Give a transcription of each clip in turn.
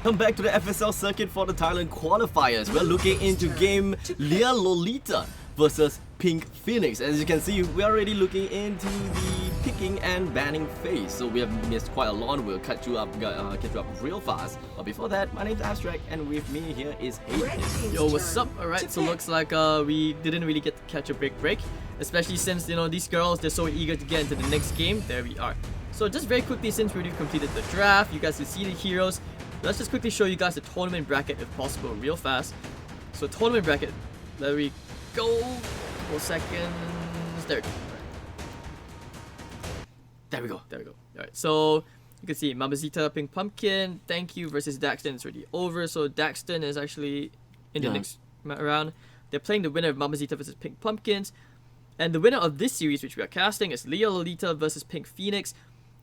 Come back to the FSL circuit for the Thailand qualifiers. We're looking into game Leah Lolita versus Pink Phoenix. As you can see, we're already looking into the picking and banning phase. So we have missed quite a lot. We'll catch you up real fast. But before that, my name's Abstract, and with me here is Hayden. Yo, what's up? Alright, so looks like we didn't really get to catch a break, especially since these girls, they're so eager to get into the next game. There we are. So just very quickly, since we've completed the draft, you guys can see the heroes. Let's just quickly show you guys the tournament bracket if possible, real fast. So tournament bracket, there we go. 4 seconds. There we go. Alright, so you can see Mamacita, Pink Pumpkin, Thank You versus Daxton is already over. So Daxton is actually in the next round. They're playing the winner of Mamacita versus Pink Pumpkins. And the winner of this series, which we are casting, is Leah Lolita versus Pink Phoenix.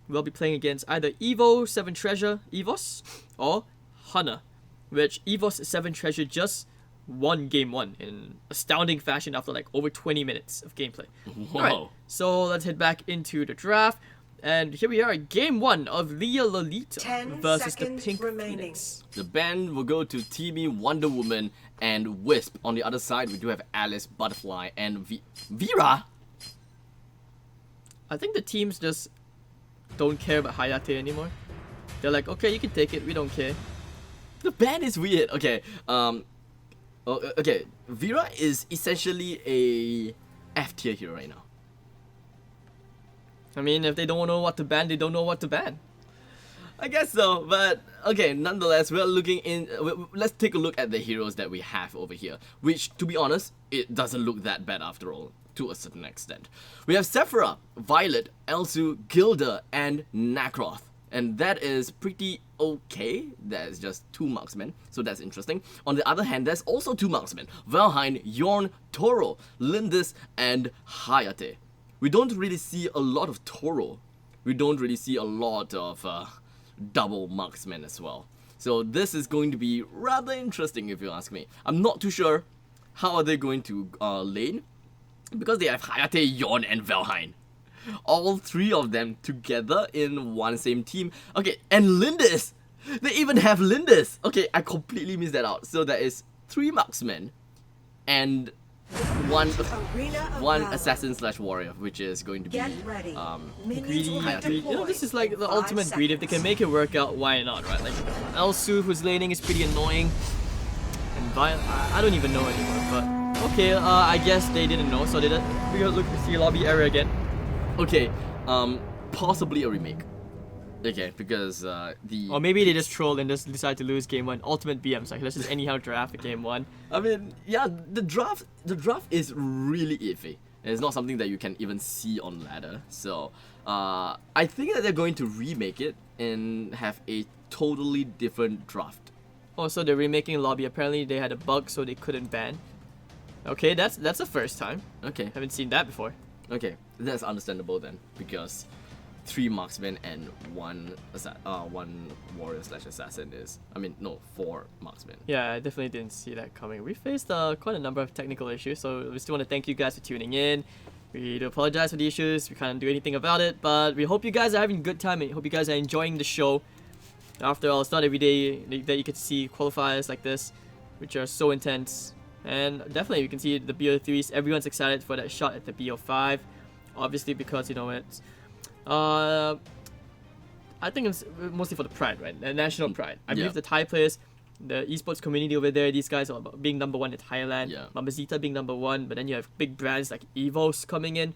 We'll be playing against either Evo 7 Treasure Evos or Hana, which Evos 7 Treasure just won game 1 in astounding fashion after like over 20 minutes of gameplay. Whoa. Alright, so let's head back into the draft. And here we are, game 1 of Leah Lolita versus the Pink Phoenix. The ban will go to Teamy Wonder Woman and Wisp. On the other side, we do have Alice, Butterfly, and Vera. I think the teams just don't care about Hayate anymore. They're like, okay, you can take it, we don't care. The ban is weird. Okay, okay. Vera is essentially a F tier hero right now. I mean, if they don't know what to ban, they don't know what to ban. I guess so, but okay, nonetheless, we're looking in. Let's take a look at the heroes that we have over here, which, to be honest, it doesn't look that bad after all, to a certain extent. We have Sephora, Violet, Elsu, Gilda, and Nakroth. And that is pretty okay. That's just 2 marksmen, so that's interesting. On the other hand, there's also 2 marksmen: Valheim, Yorn, Toro, Lindis, and Hayate. We don't really see a lot of Toro. We don't really see a lot of double marksmen as well. So this is going to be rather interesting if you ask me. I'm not too sure how are they going to lane, because they have Hayate, Yorn, and Valheim. All 3 of them together in one same team. Okay, and Lindis! They even have Lindis! Okay, I completely missed that out. So that is 3 marksmen and one assassin / warrior, which is going to be greedy. This is like the ultimate greed. If they can make it work out, why not, right? Like Elsu, who's laning, is pretty annoying, and Violet, I don't even know anymore. But okay, I guess they didn't know, so they did. We gotta look to see lobby error again. Okay, possibly a remake. Okay, because or maybe they just trolled and just decided to lose game 1. Ultimate BMs, like let's just anyhow draft a game 1. I mean, yeah, the draft is really iffy. It's not something that you can even see on ladder. So I think that they're going to remake it and have a totally different draft. Oh, so they're remaking lobby. Apparently they had a bug, so they couldn't ban. Okay, that's the first time. Okay, Haven't seen that before. okay, that's understandable then, because 3 marksmen and one warrior / assassin is, 4 marksmen. Yeah, I definitely didn't see that coming. We faced quite a number of technical issues, so we still want to thank you guys for tuning in. We do apologize for the issues. We can't do anything about it, but we hope you guys are having a good time. I hope you guys are enjoying the show. After all, it's not every day that you could see qualifiers like this, which are so intense. And definitely, you can see the BO3s. Everyone's excited for that shot at the BO5. Obviously, because it's I think it's mostly for the pride, right? The national pride. I believe the Thai players, the esports community over there, these guys are about being number 1 in Thailand. Mamacita being number 1, but then you have big brands like Evos coming in.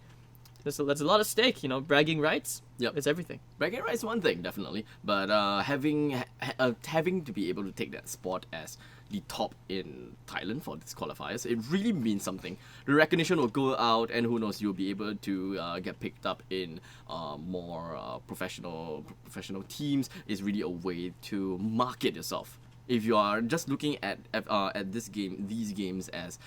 There's a lot at stake, bragging rights. Yep, it's everything. Bragging rights is one thing, definitely, but having to be able to take that spot as the top in Thailand for these qualifiers, it really means something. The recognition will go out, and who knows, you'll be able to get picked up in more professional teams. Is really a way to market yourself. If you are just looking at these games as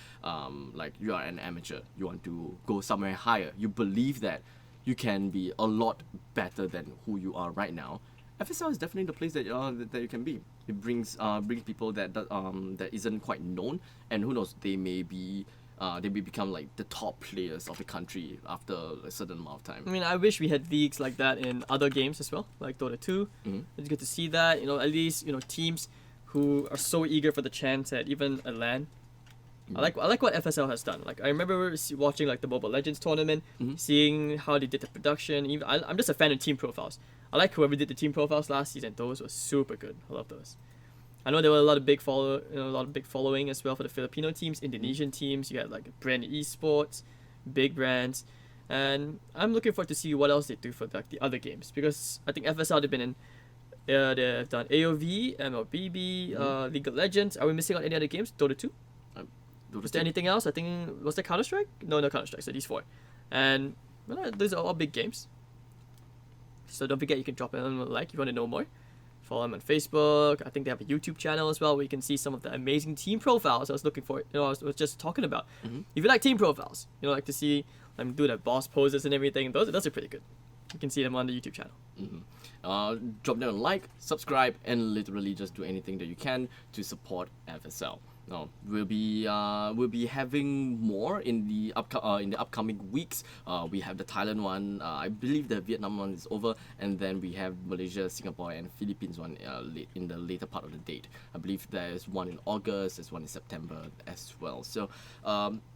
like you are an amateur, you want to go somewhere higher, you believe that you can be a lot better than who you are right now, FSL is definitely the place that you can be. It brings people that isn't quite known, and who knows, they may become like the top players of the country after a certain amount of time. I mean, I wish we had leagues like that in other games as well, like Dota 2. It's good to see that, at least, teams who are so eager for the chance at even a LAN. I like what FSL has done. Like I remember watching like the Mobile Legends tournament, seeing how they did the production. Even I'm just a fan of team profiles. I like whoever did the team profiles last season. Those were super good. I love those. I know there were a lot of big following as well for the Filipino teams, Indonesian teams. You had like Brand Esports, big brands, and I'm looking forward to see what else they do for like the other games, because I think FSL they've been in. They've done AOV, MLBB, League of Legends. Are we missing out any other games? Dota 2? Was there anything else? I think, was there Counter-Strike? No Counter-Strike, so these 4. And well, those are all big games. So don't forget, you can drop them a like if you want to know more. Follow them on Facebook. I think they have a YouTube channel as well where you can see some of the amazing team profiles I was looking for. I was just talking about. If you like team profiles, like to see them do the boss poses and everything, those are pretty good. You can see them on the YouTube channel. Drop down a like, subscribe, and literally just do anything that you can to support FSL. We'll be having more in the upcoming weeks. We have the Thailand one. I believe the Vietnam one is over, and then we have Malaysia, Singapore, and Philippines one in the later part of the date. I believe there's one in August, there's one in September as well. So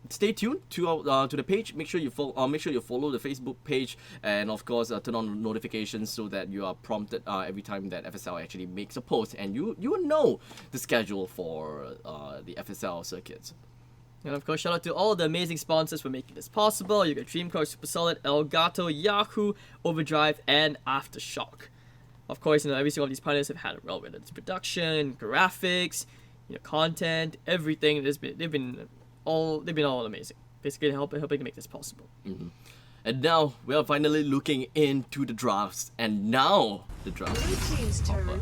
stay tuned to the page. Make sure you follow the Facebook page, and of course turn on notifications so that you are prompted every time that FSL actually makes a post, and you will know the schedule for the FSL circuits. And of course, shout out to all the amazing sponsors for making this possible. You got Dreamcore, Super Solid, Elgato, Yahoo, Overdrive, and Aftershock. Of course, every single of these partners have had a role, whether it's production, graphics, content, everything. They've been all amazing. Basically, helping to make this possible. And now we are finally looking into the drafts, and now the draft looks proper.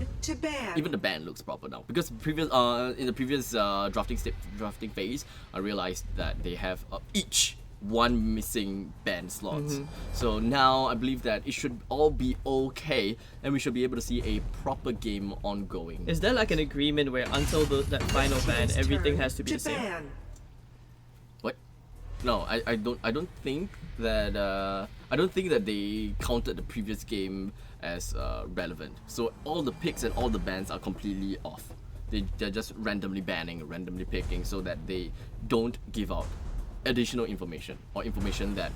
Even the band looks proper now, because in the previous drafting phase, I realized that they have each one missing band slots. So now I believe that it should all be okay, and we should be able to see a proper game ongoing. Is there like an agreement where until that final ban, everything has to be the same? No, I don't think that they counted the previous game as relevant. So all the picks and all the bans are completely off. They're just randomly banning, randomly picking, so that they don't give out additional information or information that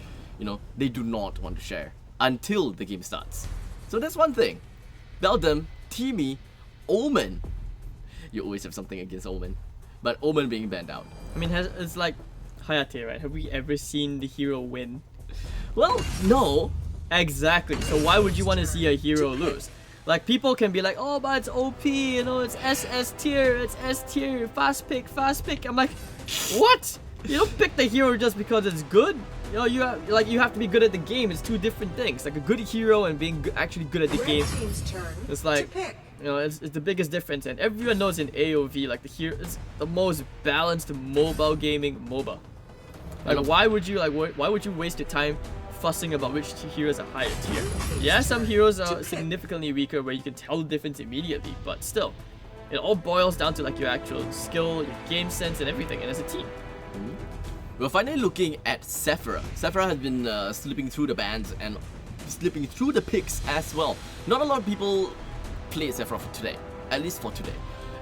they do not want to share until the game starts. So that's one thing. Beldum, Teamy, Omen. You always have something against Omen, but Omen being banned out. I mean, it's like Hayate, right? Have we ever seen the hero win? Well, no. Exactly. So why would you want to see a hero lose? Like, people can be like, oh, but it's OP, it's SS tier, it's S tier, fast pick. I'm like, what? You don't pick the hero just because it's good. You have to be good at the game. It's two different things. Like a good hero and being actually good at the game. It's like, it's the biggest difference. And everyone knows in AOV, like the hero is the most balanced mobile gaming MOBA. Like, why would you waste your time fussing about which heroes are higher tier? Yeah, some heroes are significantly weaker where you can tell the difference immediately, but still, it all boils down to like your actual skill, your game sense, and everything, and as a team. We're finally looking at Sephora. Sephora has been slipping through the bans and slipping through the picks as well. Not a lot of people played Sephora for today, at least for today.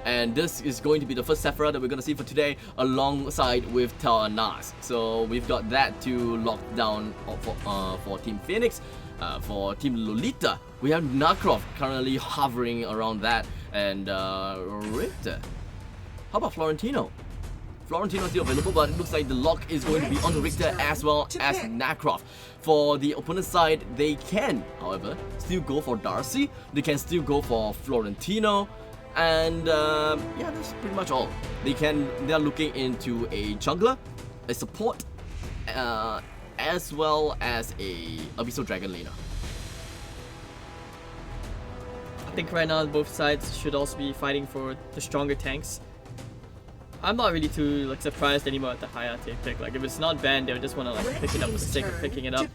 And this is going to be the first Sephora that we're going to see for today, alongside with Nas. So we've got that to lock down for Team Phoenix. For Team Lolita, we have Narcroft currently hovering around that, and Richter. How about Florentino? Florentino still available, but it looks like the lock is going to be on the Richter as well as Narcroft. For the opponent's side, they can, however, still go for Darcy. They can still go for Florentino. And yeah, that's pretty much all. They're looking into a jungler, a support, as well as a Abyssal Dragon laner. I think right now both sides should also be fighting for the stronger tanks. I'm not really too surprised anymore at the Hayate pick. Like, if it's not banned, they'll just want to pick it up for the sake of picking it up.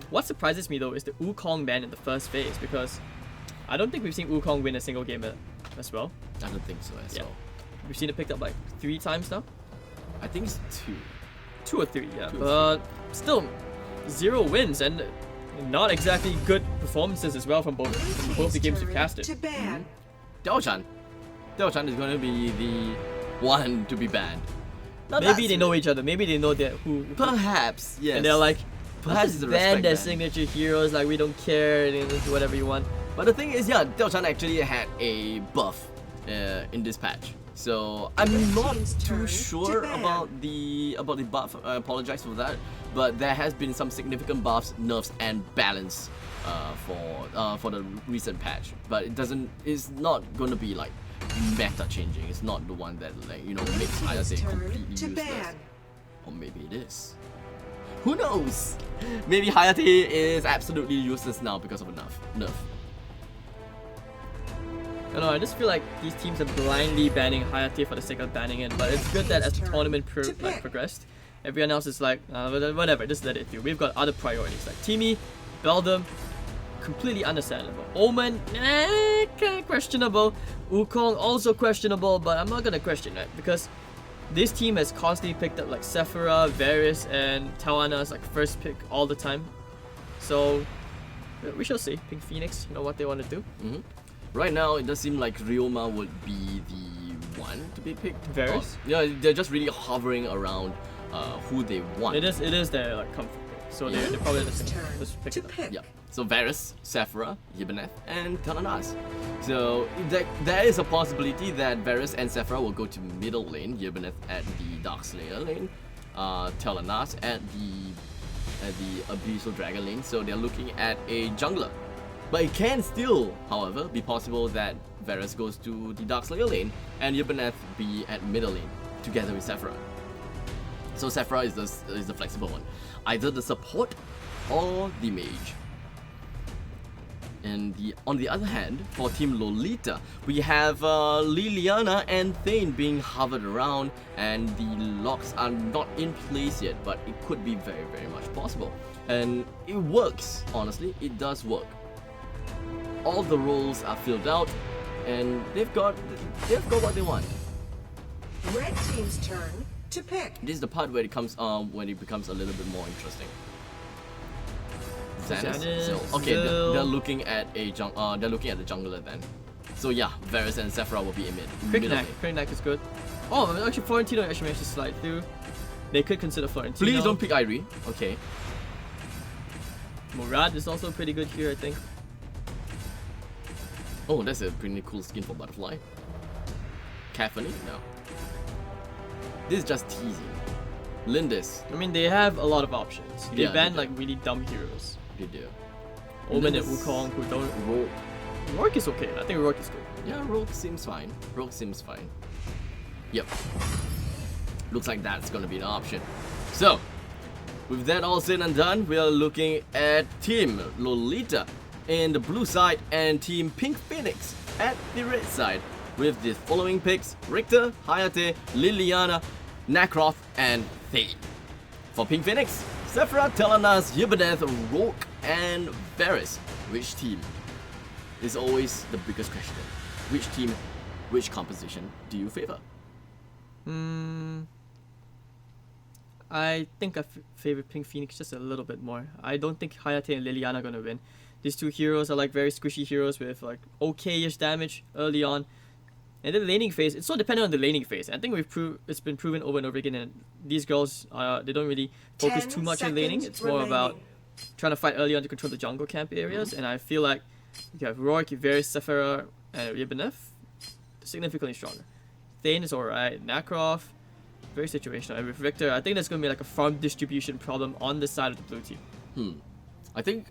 What surprises me though is the Wukong ban in the first phase, because I don't think we've seen Wukong win a single game as well. I don't think so as well. We've seen it picked up like 3 times now. I think it's 2. 2 or 3, yeah. But still, 0 wins and not exactly good performances as well from both the games we've casted. Diao-chan. Teo-chan is going to be the one to be banned. Now Maybe they know each other. Maybe they know that who. Perhaps, yes. And they're like, perhaps let's it's a just ban respect their ban. signature heroes. Like we don't care. You know, do whatever you want. But the thing is, yeah, Teo-chan actually had a buff in this patch. So I'm not too sure about the buff. I apologize for that. But there has been some significant buffs, nerfs, and balance for the recent patch. But it's not gonna be like meta changing. It's not the one that, like, you know, makes Hayate completely useless. Or maybe it is. Who knows? Maybe Hayate is absolutely useless now because of a nerf. I don't know, I just feel like these teams are blindly banning Hayate for the sake of banning it, but it's good that as the tournament progressed, everyone else is like, whatever, just let it do. We've got other priorities like Timmy, Beldum, completely understandable. Omen, questionable. Wukong, also questionable, but I'm not gonna question it because this team has constantly picked up like Sephora, Varus, and Tawana as like first pick all the time. So we shall see. Pink Phoenix, you know what they want to do. Right now, it does seem like Ryoma would be the one to be picked. Varus? Yeah, they're just really hovering around who they want. It is their like comfort pick, so they're probably just pick it up. Yeah. So Varus, Sephora, Yibaneth, and Telenas. So there is a possibility that Varus and Sephora will go to middle lane, Yibaneth at the Darkslayer lane, Telenas at the Abyssal Dragon lane. So they're looking at a jungler. But it can still, however, be possible that Varus goes to the Darkslayer lane and Yibaneth be at middle lane together with Sephora. So Sephora is the flexible one, either the support or the mage. And on the other hand, for Team Lolita, we have Liliana and Thane being hovered around, and the locks are not in place yet, but it could be very, very much possible. And it works, honestly, it does work. All the roles are filled out, and they've got what they want. Red team's turn to pick. This is the part where it comes when it becomes a little bit more interesting. Xanis. So, okay, they're looking at the jungler then. So yeah, Varus and Sephora will be in mid. Quicknack is good. Oh, actually Florentino actually managed to slide through. They could consider Florentino. Please don't pick Irie. Okay. Murad is also pretty good here, I think. Oh, that's a pretty cool skin for Butterfly. Caphony? No. This is just teasing. Lindis. I mean, they have a lot of options. They Yeah, ban they like really dumb heroes. They do. Omen and Lindis- Wukong who don't. Rogue. Rourke is okay. I think Rourke is good. Yeah, Rogue seems fine. Yep. Looks like that's gonna be an option. So, with that all said and done, we are looking at Team Lolita in the blue side and Team Pink Phoenix at the red side, with the following picks: Richter, Hayate, Liliana, Nakroth, and Thane. For Pink Phoenix, Sephora, Telenas, Yibaneth, Rourke, and Varus. Which team? Is always the biggest question. Which team, which composition do you favor? I think I favor Pink Phoenix just a little bit more. I don't think Hayate and Liliana are gonna win. These two heroes are like very squishy heroes with like okay-ish damage early on. And then the laning phase, it's so dependent on the laning phase. I think it's been proven over and over again, and these girls they don't really focus too much on laning. It's more about trying to fight early on to control the jungle camp areas. And I feel like you have Rourke, Varus, Sephora, and Yibaneth significantly stronger. Thane is alright. Nakroth, very situational. And with Richter, I think there's gonna be like a farm distribution problem on the side of the blue team. I think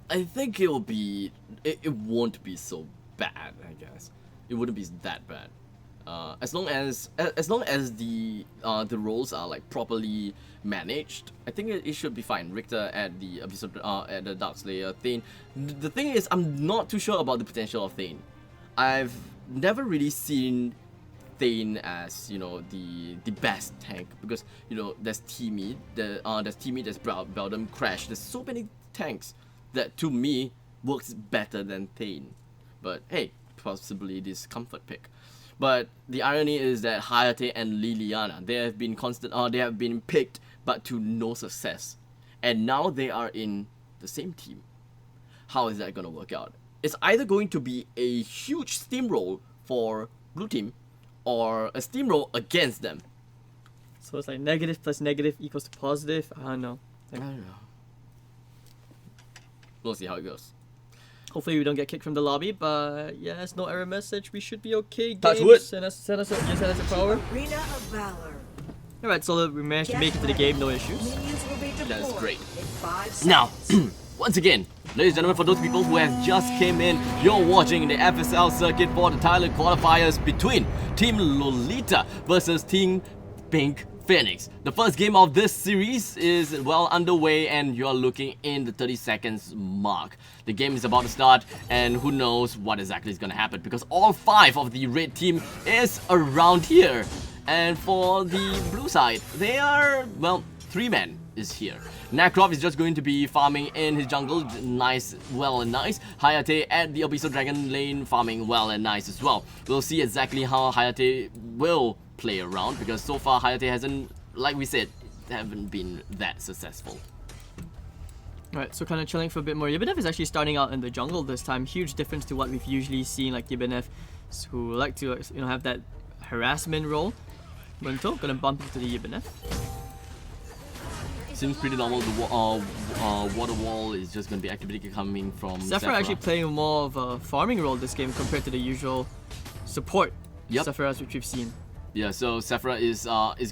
it will be. It won't be so bad. I guess it wouldn't be that bad. As long as the roles are like properly managed, I think it should be fine. Richter at the at the Darkslayer. Thane. The thing is, I'm not too sure about the potential of Thane. I've never really seen Thane as, you know, the best tank, because, you know, there's Timmy, there's Beldum, Crash. There's so many tanks that to me works better than Thane. But hey, possibly this comfort pick. But the irony is that Hayate and Liliana, they have been picked but to no success. And now they are in the same team. How is that gonna work out? It's either going to be a huge steamroll for blue team, or a steamroll against them. So it's like negative plus negative equals to positive. I don't know. I don't know. We'll see how it goes. Hopefully we don't get kicked from the lobby, but yes, no error message. We should be okay. Touch Game. wood. Send us a power. Arena of Valor. Alright, so we managed to make it to the game, no issues. Minions will be deployed That's great. in 5 Now, seconds. once again, ladies and gentlemen, for those people who have just came in, you're watching the FSL circuit for the Thailand qualifiers between Team Lolita versus Team Pink Phoenix. The first game of this series is well underway and you're looking in the 30 seconds mark. The game is about to start and who knows what exactly is going to happen because all 5 of the red team is around here. And for the blue side, they are, well, 3 men is here. Nakrov is just going to be farming in his jungle, nice, well and nice. Hayate at the Abyssal Dragon lane farming well and nice as well. We'll see exactly how Hayate will play around because so far Hayate hasn't, like we said, haven't been that successful. Right, so kind of chilling for a bit more. Ibanez is actually starting out in the jungle this time. Huge difference to what we've usually seen, like Ibanez who like to have that harassment role. Munto gonna bump into the Ibanez. Seems pretty normal. The water wall is just going to be activity coming from Sephora actually playing more of a farming role this game compared to the usual support Sephora's which we've seen. Yeah, so Sephora is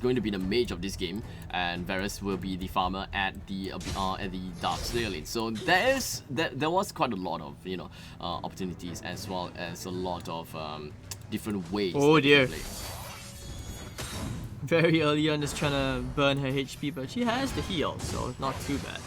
going to be the mage of this game, and Varus will be the farmer at the Dark Slayer lane. So there was quite a lot of opportunities as well as a lot of different ways. Oh dear. Very early on, just trying to burn her HP, but she has the heal, so it's not too bad.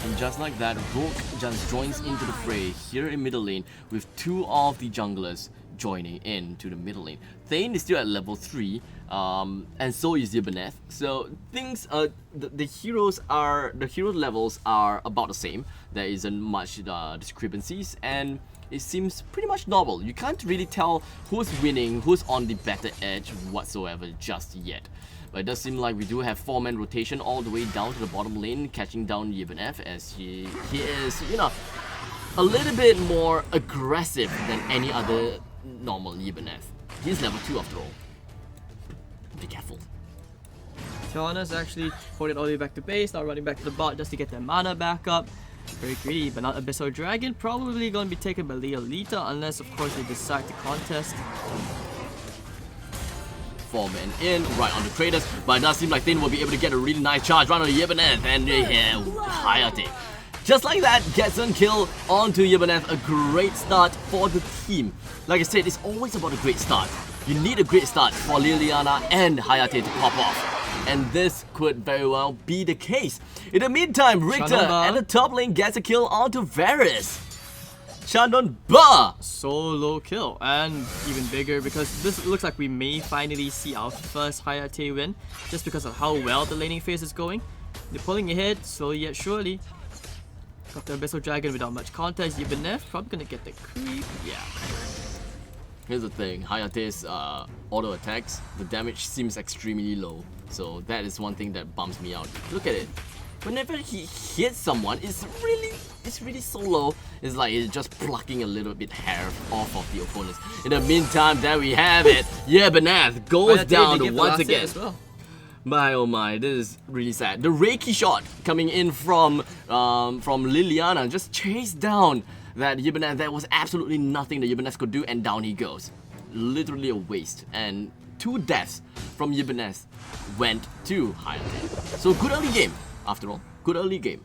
And just like that, Rogue just joins into the fray here in middle lane with 2 of the junglers joining into the middle lane. Thane is still at level 3, and so is Ibanez. So things, the hero levels are about the same. There isn't much discrepancies, and it seems pretty much normal. You can't really tell who's winning, who's on the better edge whatsoever just yet. But it does seem like we do have 4-man rotation all the way down to the bottom lane, catching down Ibanez as he is, a little bit more aggressive than any other normal Ibanez. He's level 2 after all. Be careful. Tiana's actually ported all the way back to base, now running back to the bot just to get their mana back up. Very greedy, but not Abyssal Dragon. Probably going to be taken by Lolita unless, of course, they decide to contest. 4 men in, right on the traders, but it does seem like Thane will be able to get a really nice charge right on the Ibanez and Hayate. Just like that, gets one kill onto Ibanez. A great start for the team. Like I said, it's always about a great start. You need a great start for Liliana and Hayate to pop off. And this could very well be the case. In the meantime, Richter at the top lane gets a kill onto Varus. Shandon Ba! Solo kill, and even bigger because this looks like we may finally see our first Hayate win just because of how well the laning phase is going. They're pulling ahead slowly yet surely. Got the Abyssal Dragon without much context. Ibanez probably gonna get the creep. Yeah. Here's the thing, Hayate's auto attacks, the damage seems extremely low. So that is one thing that bumps me out. Look at it. Whenever he hits someone, it's really so low. It's like it's just plucking a little bit hair off of the opponents. In the meantime, there we have it. Ibanez goes down once again. My oh my, this is really sad. The Reiki shot coming in from Liliana just chased down that Ibanez. There was absolutely nothing that Ibanez could do, and down he goes. Literally a waste. And 2 deaths from Ibanez went to Hayate. So good early game, after all. Good early game.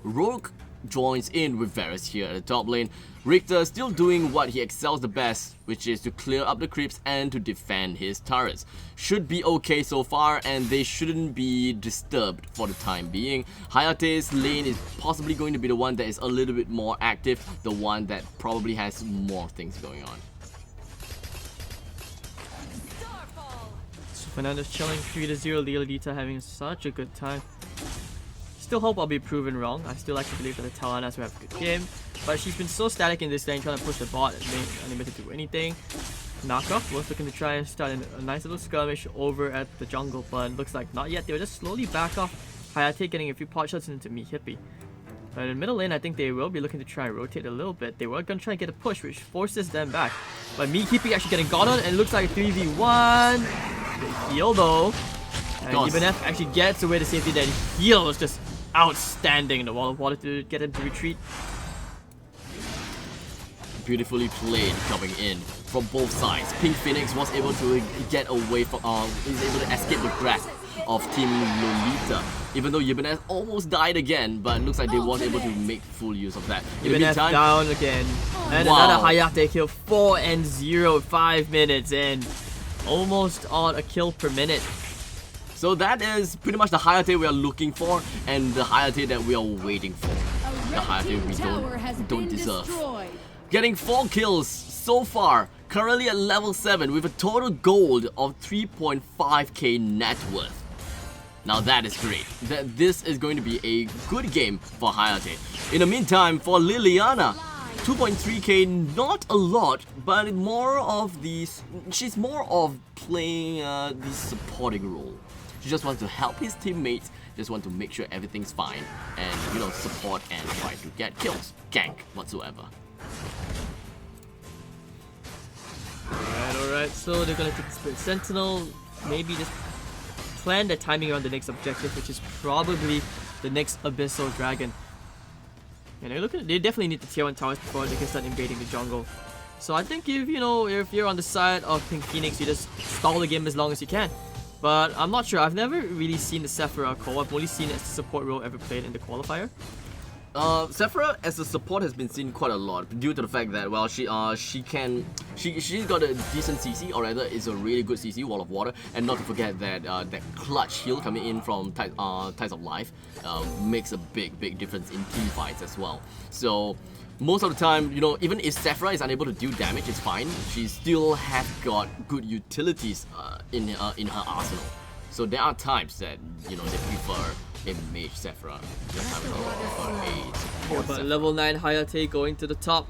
Rogue joins in with Varus here at the top lane. Richter still doing what he excels the best, which is to clear up the creeps and to defend his turrets. Should be okay so far, and they shouldn't be disturbed for the time being. Hayate's lane is possibly going to be the one that is a little bit more active, the one that probably has more things going on. So Fernando's chilling 3-0, Lolita having such a good time. Still hope I'll be proven wrong. I still like to believe that the Talanas will have a good game, but she's been so static in this lane, trying to push the bot and unable to do anything. Knockoff was looking to try and start a nice little skirmish over at the jungle, but looks like not yet. They were just slowly back off. Hayate getting a few pot shots into me, Hippie. But in middle lane, I think they will be looking to try and rotate a little bit. They were going to try and get a push, which forces them back. But me keeping actually getting got on, and it looks like a 3v1. The heal though. And Ibanez actually gets away to safety. That heal was just outstanding. The wall of water to get him to retreat. Beautifully played coming in from both sides. Pink Phoenix was able to get away from, is able to escape the grasp of Team Lolita. Even though Ibanez almost died again, but it looks like they weren't able to make full use of that. In the Ibanez meantime, down again. And another Hayate kill. 4 and 0, 5 minutes in. Almost on a kill per minute. so that is pretty much the Hayate we are looking for, and the Hayate that we are waiting for. The Hayate we don't deserve. Getting 4 kills so far, currently at level 7 with a total gold of 3.5k net worth. Now that is great. This is going to be a good game for Hayate. In the meantime, for Liliana, 2.3k, not a lot, but more of these. She's more of playing the supporting role. She just wants to help his teammates, just want to make sure everything's fine, and support and try to get kills, gank whatsoever. Alright, so they're gonna take the Spirit Sentinel, maybe just plan the timing around the next objective, which is probably the next Abyssal Dragon. And they definitely need the tier 1 towers before they can start invading the jungle. So I think if you're on the side of Pink Phoenix, you just stall the game as long as you can. But I'm not sure, I've never really seen the Sephira call, I've only seen it as the support role ever played in the qualifier. Sephira as a support has been seen quite a lot due to the fact that, well, she's got a decent CC, or rather is a really good CC, Wall of Water, and not to forget that that clutch heal coming in from Ties of Life makes a big difference in team fights as well. So most of the time, even if Sephira is unable to do damage, it's fine. She still has got good utilities in her arsenal. So there are times that they prefer a mage Sephira. But level 9 Hayate going to the top.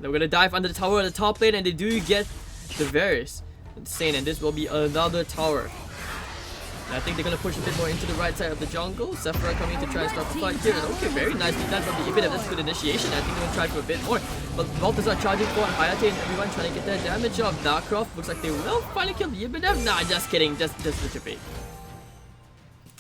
They're gonna dive under the tower at the top lane, and they do get the Varus. Insane, and this will be another tower. And I think they're gonna push a bit more into the right side of the jungle. Sephira coming to try and stop the fight here. And okay, very nicely done from the Ibid. That's good initiation. I think they're gonna try for a bit more. But Balthazar charging for Hayate and everyone trying to get their damage off. Narcroft looks like they will finally kill the Ibid. Nah, just kidding. Just the bait.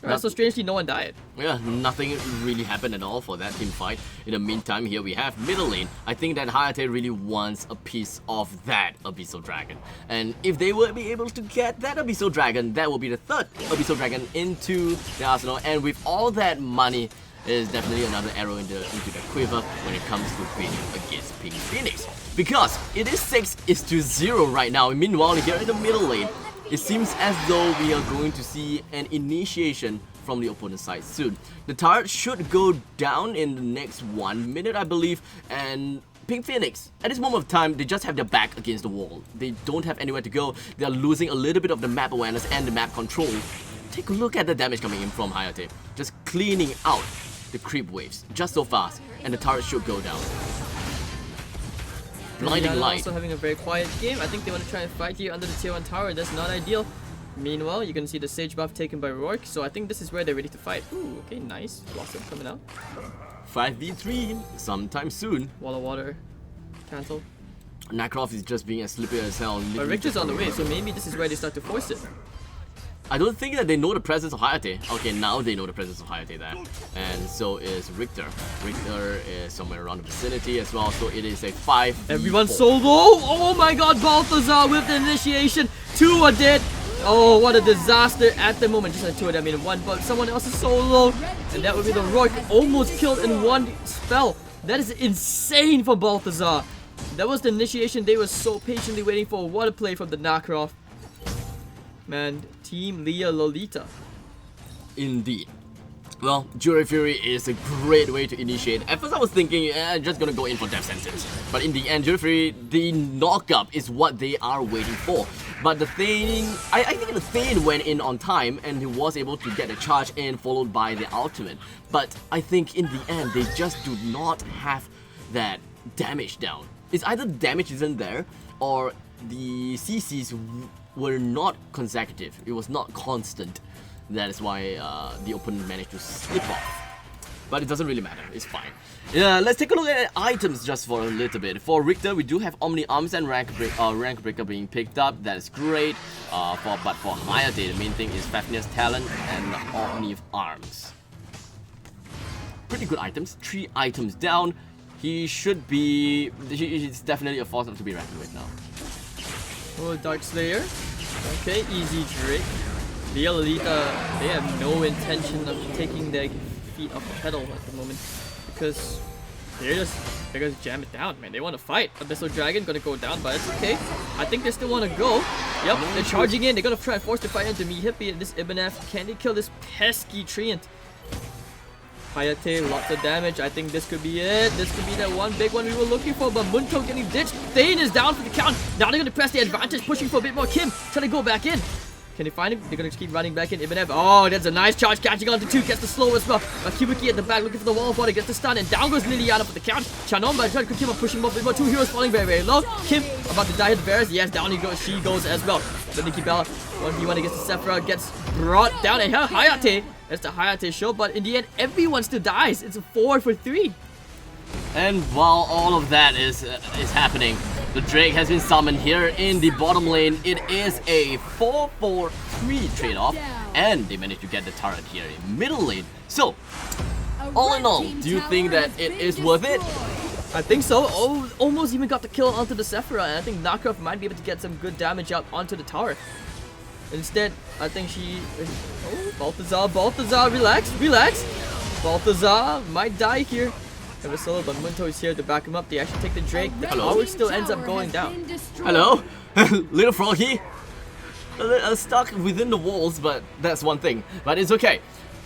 Alright, so strangely no one died. Yeah, nothing really happened at all for that team fight. In the meantime, here we have middle lane. I think that Hayate really wants a piece of that Abyssal Dragon. And if they would be able to get that Abyssal Dragon, that will be the 3rd Abyssal Dragon into the arsenal. And with all that money, is definitely another arrow into the quiver when it comes to bidding against Pink Phoenix. Because it is 6-0 right now. Meanwhile, here in the middle lane, it seems as though we are going to see an initiation from the opponent's side soon. The turret should go down in the next 1 minute, I believe, and Pink Phoenix, at this moment of time, they just have their back against the wall. They don't have anywhere to go. They are losing a little bit of the map awareness and the map control. Take a look at the damage coming in from Hayate. Just cleaning out the creep waves just so fast, and the turret should go down. Blinding light. Also having a very quiet game. I think they want to try and fight here under the tier 1 tower. That's not ideal. Meanwhile, you can see the Sage buff taken by Rourke. So I think this is where they're ready to fight. Ooh, okay, nice. Blossom coming out. 5v3 sometime soon. Wall of Water. Cancel. Narcroft is just being as slippery as hell. But Richter's on the way, so maybe this is where they start to force it. I don't think that they know the presence of Hayate. Okay, now they know the presence of Hayate there. And so is Richter. Richter is somewhere around the vicinity as well, so it is a 5v4. Everyone's so low! Oh my god, Balthazar with the initiation! 2 are dead! Oh, what a disaster at the moment. Just 2 of them in 1, but someone else is so low. And that would be the Rourke, almost killed in 1 spell. That is insane for Balthazar. That was the initiation they were so patiently waiting for. What a play from the Narcroft. Man, Team Leah Lolita. Indeed. Well, Jury Fury is a great way to initiate. At first I was thinking, just gonna go in for Death Sentence. But in the end, Jury Fury, the knock-up is what they are waiting for. But the Thane, I think the Thane went in on time and he was able to get the charge in followed by the ultimate. But I think in the end, they just do not have that damage down. It's either the damage isn't there or the CCs were not consecutive. It was not constant. That is why the opponent managed to slip off. but it doesn't really matter. It's fine. Yeah, let's take a look at items just for a little bit. For Richter, we do have Omni Arms and Rank Breaker being picked up. That is great. But for Hayate, the main thing is Fafnir's Talent and Omni Arms. Pretty good items. 3 items down. He's definitely a force not to be reckoned with now. Oh, Dark Slayer. Okay, easy Drake. Leah, Lolita, they have no intention of taking their feet off the pedal at the moment because they're gonna jam it down, man. They want to fight. Abyssal Dragon gonna go down, but it's okay. I think they still want to go. Yep, they're charging in. They're gonna try and force the fight into me. Hippie and this Ibanef. Can they kill this pesky Treant? Hayate, lots of damage. I think this could be it. This could be that one big one we were looking for, but Munto getting ditched. Thane is down for the count. Now they're gonna press the advantage, pushing for a bit more. Kim trying to go back in. Can they find him? They're gonna keep running back in. Ibanef. Oh, that's a nice charge, catching on to 2. Gets the slow as well. Kibuki at the back looking for the wall body. Gets the stun, and down goes Liliana for the count. Chanomba trying to keep on pushing more. 2 heroes falling very, very low. Kim about to die at the Varus. Yes, down he goes. She goes as well. The Nikki Bella 1v1 against the Sephira gets brought down. And Hayate. That's the Hayate show, but in the end, everyone still dies. It's a 4 for 3. And while all of that is happening, the Drake has been summoned here in the bottom lane. It is a 4-4-3 trade-off, and they managed to get the turret here in middle lane. So, all in all, do you think that it is worth it? I think so. Oh, almost even got the kill onto the Sephira, and I think Narkov might be able to get some good damage out onto the tower. Instead, I think she... Oh, Balthazar, relax. Balthazar might die here. Have a solo, but Munto is here to back him up. They actually take the Drake. The tower still ends up going down. Hello? Little Froggy? Stuck within the walls, but that's one thing. But it's okay.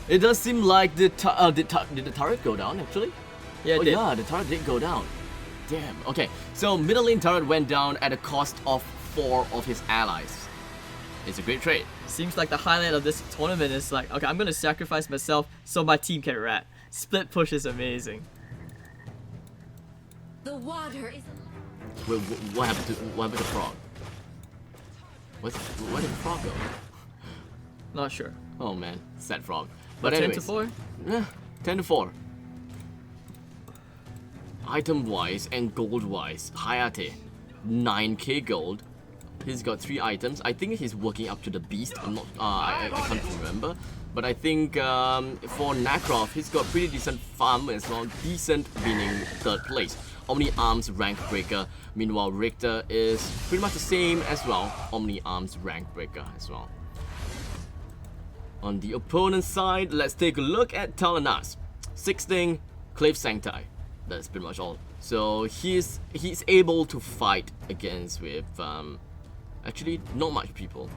It does seem like did the turret go down, actually? Yeah, it did. Yeah, the turret did go down. Damn. Okay, so middle lane turret went down at a cost of 4 of his allies. It's a great trade. Seems like the highlight of this tournament is like, okay, I'm gonna sacrifice myself so my team can rat. Split push is amazing. The water is. Wait, what happened to Frog? Where did the Frog go? Not sure. Oh man, sad Frog. But 10 anyways, to 4? Yeah, 10 to 4. Item wise and gold wise, Hayate, 9k gold. He's got 3 items. I think he's working up to the beast. I'm not. I can't remember. But I think for Nakrov, he's got pretty decent farm as well. Decent meaning 3rd place. Omni Arms Rank Breaker. Meanwhile, Richter is pretty much the same as well. Omni Arms Rank Breaker as well. On the opponent's side, let's take a look at Talanas. 16, Clave Sancti. That's pretty much all. So he's able to fight against with actually not much people.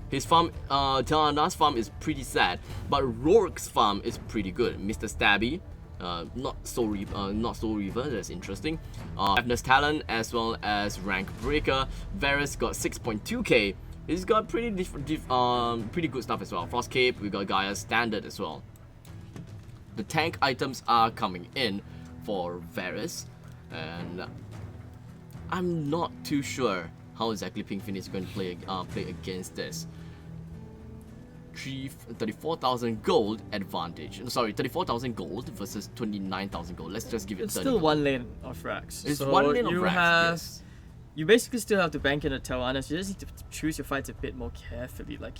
His farm, Talana's farm is pretty sad, but Rourke's farm is pretty good. Mr. Stabby, not Soul Reaver, that's interesting. Fafnir's Talent as well as Rank Breaker. Varus got 6.2k. He's got pretty good stuff as well. Frost Cape, we got Gaia's Standard as well. The tank items are coming in for Varus, and I'm not too sure how exactly Pink Phoenix is going to play against this. 34,000 gold advantage. Sorry, 34,000 gold versus 29,000 gold. Let's just give it. It's still one lane of racks. It's so one lane of you racks. Yes. You basically still have to bank in a Talanas. You just need to choose your fights a bit more carefully. Like,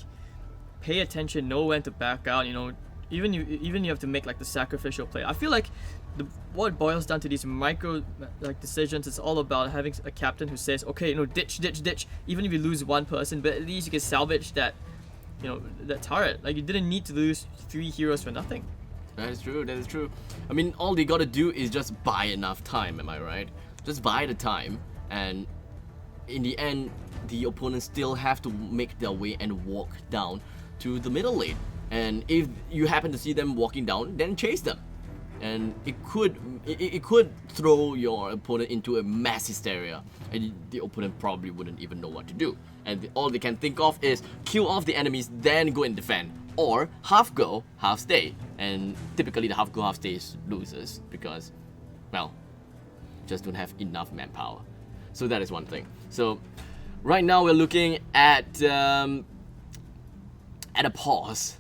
pay attention, know when to back out. You know, even you have to make like the sacrificial play. I feel like what it boils down to these micro decisions. It's all about having a captain who says, okay, you know, ditch. Even if you lose one person, but at least you can salvage that, you know, that turret. Like, you didn't need to lose 3 heroes for nothing. That is true. That is true. I mean, all they gotta do is just buy enough time. Am I right? Just buy the time, and in the end, the opponents still have to make their way and walk down to the middle lane. And if you happen to see them walking down, then chase them. And it could throw your opponent into a mass hysteria, and the opponent probably wouldn't even know what to do. And all they can think of is kill off the enemies, then go and defend, or half go, half stay. And typically the half go, half stay loses because, well, just don't have enough manpower. So that is one thing. So right now we're looking at a pause.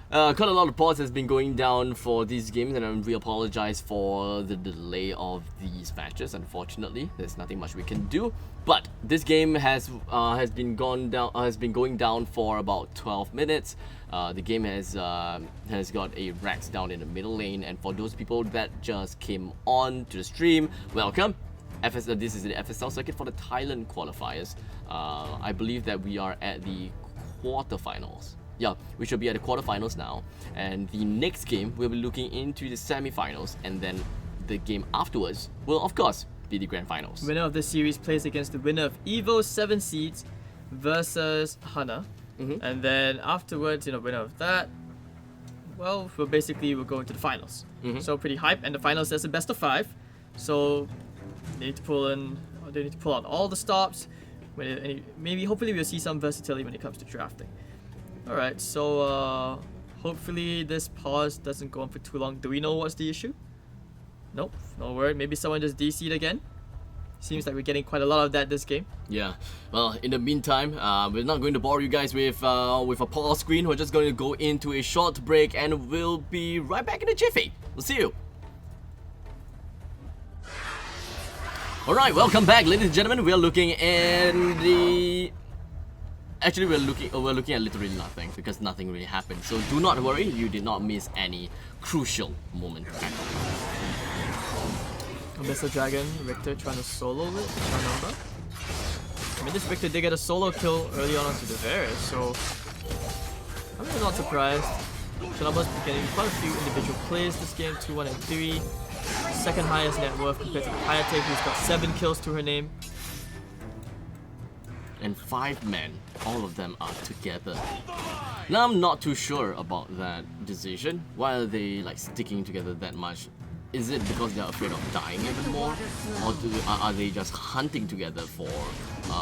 Quite a lot of pods has been going down for these games, and we apologize for the delay of these matches. Unfortunately, there's nothing much we can do. But this game has been going down for about 12 minutes. The game has got a Rex down in the middle lane, and for those people that just came on to the stream, welcome. FSL, this is the FSL circuit for the Thailand qualifiers. I believe that we are at the quarterfinals. Yeah, we should be at the quarterfinals now, and the next game we'll be looking into the semifinals, and then the game afterwards will of course be the grand finals. Winner of this series plays against the winner of EVO's 7 seeds versus Hana. And then afterwards, winner of that, well, we'll go into the finals. So pretty hype, and the finals is a best of 5. So they need to pull out all the stops. Hopefully we'll see some versatility when it comes to drafting. Alright, so hopefully this pause doesn't go on for too long. Do we know what's the issue? Nope, no word. Maybe someone just DC'd again. Seems like we're getting quite a lot of that this game. Yeah, well, in the meantime, we're not going to bore you guys with a pause screen. We're just going to go into a short break, and we'll be right back in a jiffy. We'll see you. Alright, welcome back, ladies and gentlemen. We're looking in the... Actually, we're looking at literally nothing, because nothing really happened. So do not worry, you did not miss any crucial moment at all. Mr. Dragon, Richter trying to solo it, Chanamba. I mean, this Richter did get a solo kill early on onto the Varus, so I'm really not surprised. Chanamba's getting quite a few individual plays this game, 2-1 and 3. Second highest net worth compared to Hayate, who's got 7 kills to her name. And 5 men, all of them are together. Now I'm not too sure about that decision. Why are they like sticking together that much? Is it because they're afraid of dying even more, or are they just hunting together for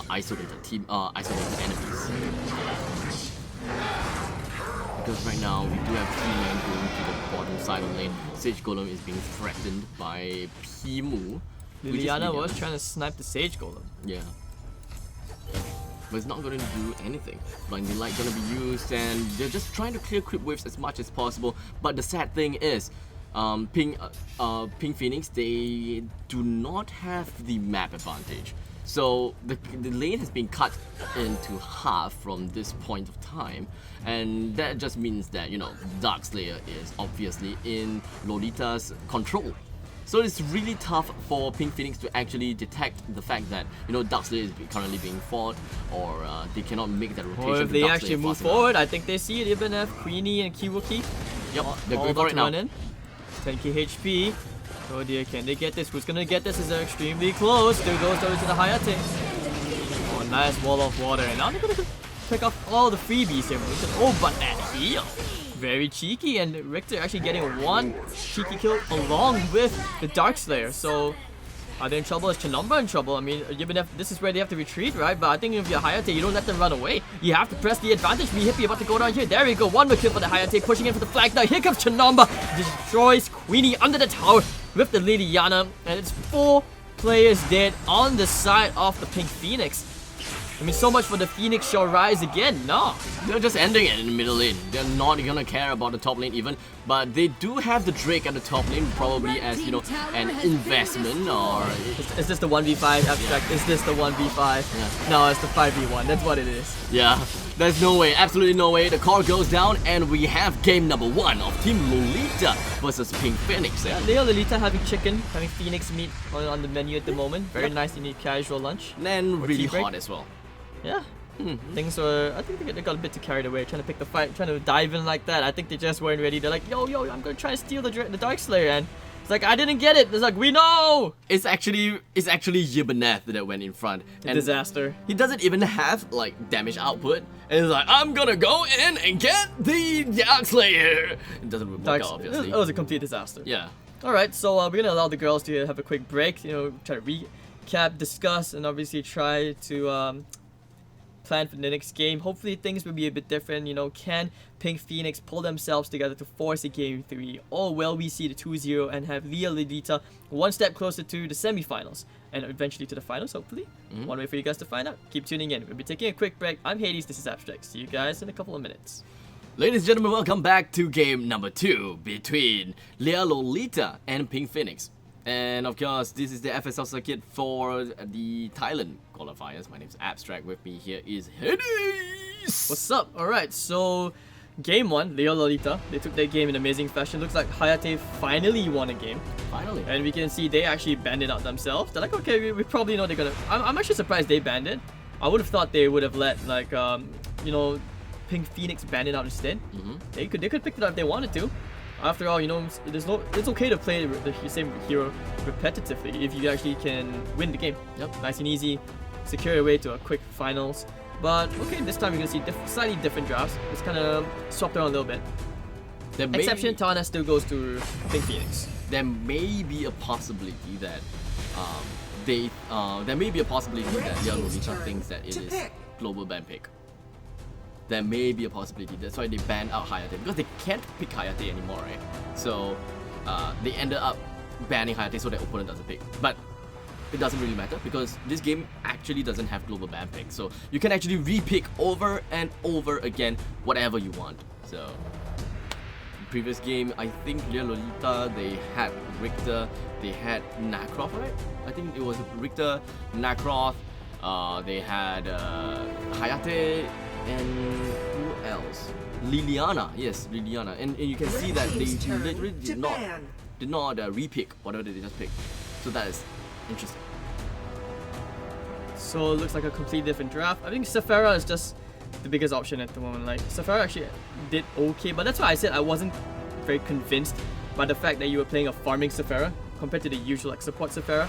isolated enemies? Because right now we do have 3 men going to the bottom side of the lane. Sage Golem is being threatened by Pimu. Liliana was trying to snipe the Sage Golem. Yeah. But it's not going to do anything. Blinding Light going to be used, and they're just trying to clear creep waves as much as possible. But the sad thing is, Pink Phoenix, they do not have the map advantage. So the lane has been cut into half from this point of time, and that just means that Darkslayer is obviously in Lolita's control. So it's really tough for Pink Phoenix to actually detect the fact that Darkslayer is currently being fought, or they cannot make that rotation. Or if they actually move forward, I think they see it. Even have Queenie and Kiwookie. Yep, they're going for it now. 10k HP. Oh dear, can they get this? Who's gonna get this? Is they're extremely close. There goes over to the Hayate. Oh, nice wall of water. And now they're gonna pick off all the freebies here. Oh, but that heal. Very cheeky, and Richter actually getting 1 cheeky kill along with the Darkslayer. So are they in trouble? Is Chanamba in trouble? I mean, this is where they have to retreat, right? But I think if you're Hayate, you don't let them run away. You have to press the advantage. Hippie about to go down here. There we go. 1 more kill for the Hayate, pushing in for the flag. Now here comes Chanamba. Destroys Queenie under the tower with the Liliana. And it's 4 players dead on the side of the Pink Phoenix. I mean, so much for the Phoenix shall rise again. No, they're just ending it in the middle lane. They're not gonna care about the top lane even, but they do have the Drake at the top lane, probably as an investment. Or is this the 1v5 abstract? Is this the 1v5? Yeah. No, it's the 5v1. That's what it is. Yeah, there's no way, absolutely no way. The call goes down, and we have game number 1 of Team Lolita versus Pink Phoenix. Yeah, Leah, Lolita having chicken, having Phoenix meat on the menu at the moment. Very nice, neat casual lunch. And really hot as well. Yeah. Things were, I think they got a bit too carried away, trying to pick the fight, trying to dive in like that. I think they just weren't ready. They're like, yo, I'm gonna try to steal the Darkslayer, and it's like, I didn't get it. It's like, we know. It's actually Yibaneth that went in front. And disaster. He doesn't even have like damage output, and he's like, I'm gonna go in and get the Darkslayer. It doesn't work out, obviously. It was a complete disaster. Yeah. All right, so we're gonna allow the girls to have a quick break. Try to recap, discuss, and obviously try to plan for the next game. Hopefully things will be a bit different. Can Pink Phoenix pull themselves together to force a game 3, or will we see the 2-0 and have Leah Lolita 1 step closer to the semifinals and eventually to the finals, hopefully? One way for you guys to find out. Keep tuning in. We'll be taking a quick break. I'm Hades, this is Abstract. See you guys in a couple of minutes. Ladies and gentlemen, welcome back to game number 2 between Leah, Lolita and Pink Phoenix. And of course, this is the FSL circuit for the Thailand qualifiers. My name is Abstract. With me here is Hades. What's up? Alright, so game 1, Leah, Lolita, they took their game in amazing fashion. Looks like Hayate finally won a game. Finally. And we can see they actually banned it out themselves. They're like, okay, we probably know they're gonna... I'm actually surprised they banned it. I would have thought they would have let, like, you know, Pink Phoenix ban it out instead. They could pick it up if they wanted to. After all, you know, it's okay to play the same hero repetitively if you actually can win the game. Yep. Nice and easy, secure your way to a quick finals. But okay, this time you're gonna see slightly different drafts. It's kind of swapped around a little bit. Exception, Tana still goes to Pink Phoenix. There may be a possibility that there may be a possibility that Leah, Lolita thinks that it is global ban pick. There may be a possibility. That's why they banned out Hayate, because they can't pick Hayate anymore, right? So they ended up banning Hayate so their opponent doesn't pick. But it doesn't really matter because this game actually doesn't have global ban pick. So you can actually re-pick over and over again whatever you want. So previous game, I think Leah, Lolita, they had Richter, they had Nakroth, right? I think it was Richter, Nakroth, they had Hayate, and who else? Liliana, yes, Liliana, and you can see that they literally did not re-pick whatever they just picked. So that is interesting. So it looks like a completely different draft. I think Sephara is just the biggest option at the moment. Like Sephara actually did okay, but that's why I said I wasn't very convinced by the fact that you were playing a farming Sephara compared to the usual like support Sephara,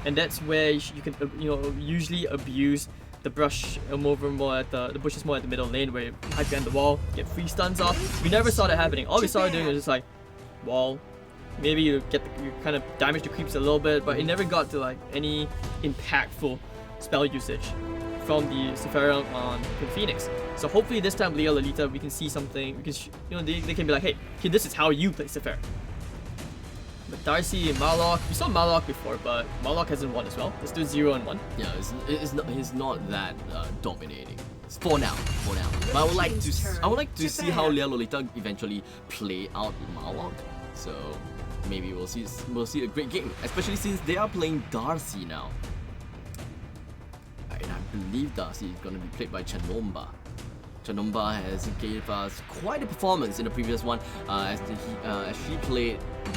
and that's where you can usually abuse the brush more at the bushes more at the middle lane where you hide behind the wall, get free stuns off. We never saw that happening. All we saw her doing was just like wall. Maybe you kind of damage the creeps a little bit, but it never got to like any impactful spell usage from the Sephara on Pink Phoenix. So hopefully this time Leah, Lolita, we can see something. We can, they can be like, hey, this is how you play Sephara. But Darcy and Marlock, we saw Marlock before, but Marlock hasn't won as well. It's still 0-1. Yeah, he's not that dominating. For now. But I would like to see how Leah, Lolita eventually play out Marlock. So maybe we'll see a great game, especially since they are playing Darcy now. And I believe Darcy is going to be played by Chanomba. Chanomba has gave us quite a performance in the previous one as she played the